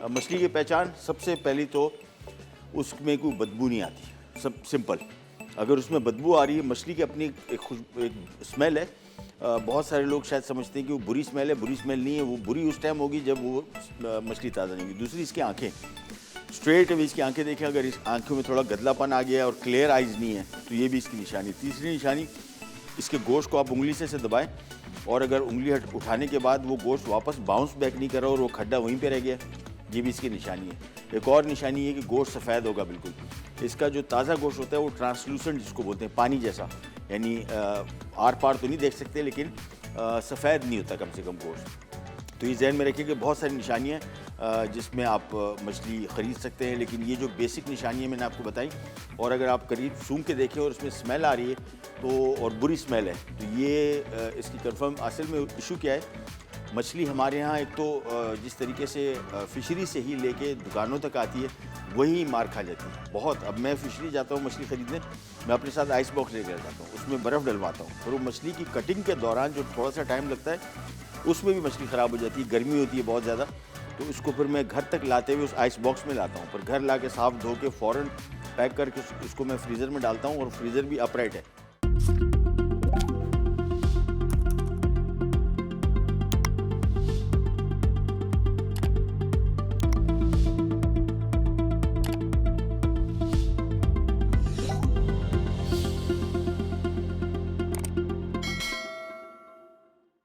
मछली की पहचान सबसे पहली तो उसमें कोई बदबू नहीं आती, सब सिंपल। अगर उसमें बदबू आ रही है, मछली की अपनी एक स्मेल है। बहुत सारे लोग शायद समझते हैं कि वो बुरी स्मेल है, बुरी स्मेल नहीं है। वो बुरी उस टाइम होगी जब वो मछली ताज़ा नहीं होगी। दूसरी, इसकी आंखें, स्ट्रेट अभी इसकी आंखें देखें, अगर इस आंखों में थोड़ा गदलापन आ गया और क्लियर आइज नहीं है तो ये भी इसकी निशानी। तीसरी निशानी, इसके गोश्त को आप उंगली से दबाएं और अगर उंगली उठाने के बाद वो गोश्त वापस बाउंस बैक नहीं कर रहा और वो खड्डा वहीं पे रह गया, ये भी इसकी निशानी है। एक और निशानी है कि गोश्त सफ़ेद होगा बिल्कुल। इसका जो ताज़ा गोश्त होता है वो ट्रांसलूसेंट जिसको बोलते हैं, पानी जैसा, यानी आर पार तो नहीं देख सकते लेकिन सफ़ेद नहीं होता कम से कम गोश्त। तो ये जहन में रखिए कि बहुत सारी निशानियाँ जिसमें आप मछली ख़रीद सकते हैं, लेकिन ये जो बेसिक निशानियाँ मैंने आपको बताई, और अगर आप करीब सूंघ के देखें और उसमें स्मेल आ रही है तो, और बुरी स्मेल है, तो ये इसकी कंफर्म। असल में इशू क्या है, मछली हमारे यहाँ एक तो जिस तरीके से फ़िशरी से ही लेके दुकानों तक आती है वही मार खा जाती है बहुत। अब मैं फ़िशरी जाता हूँ मछली ख़रीदने, मैं अपने साथ आइस बॉक्स लेकर जाता हूँ, उसमें बर्फ़ डलवाता हूँ, और वो मछली की कटिंग के दौरान जो थोड़ा सा टाइम लगता है उसमें भी मछली ख़राब हो जाती है, गर्मी होती है बहुत ज़्यादा। तो उसको फिर मैं घर तक लाते हुए उस आइस बॉक्स में लाता हूँ, पर घर ला के साफ़ धो के फ़ौरन पैक करके उसको मैं फ्रीज़र में डालता हूँ, और फ्रीज़र भी अपराइट है।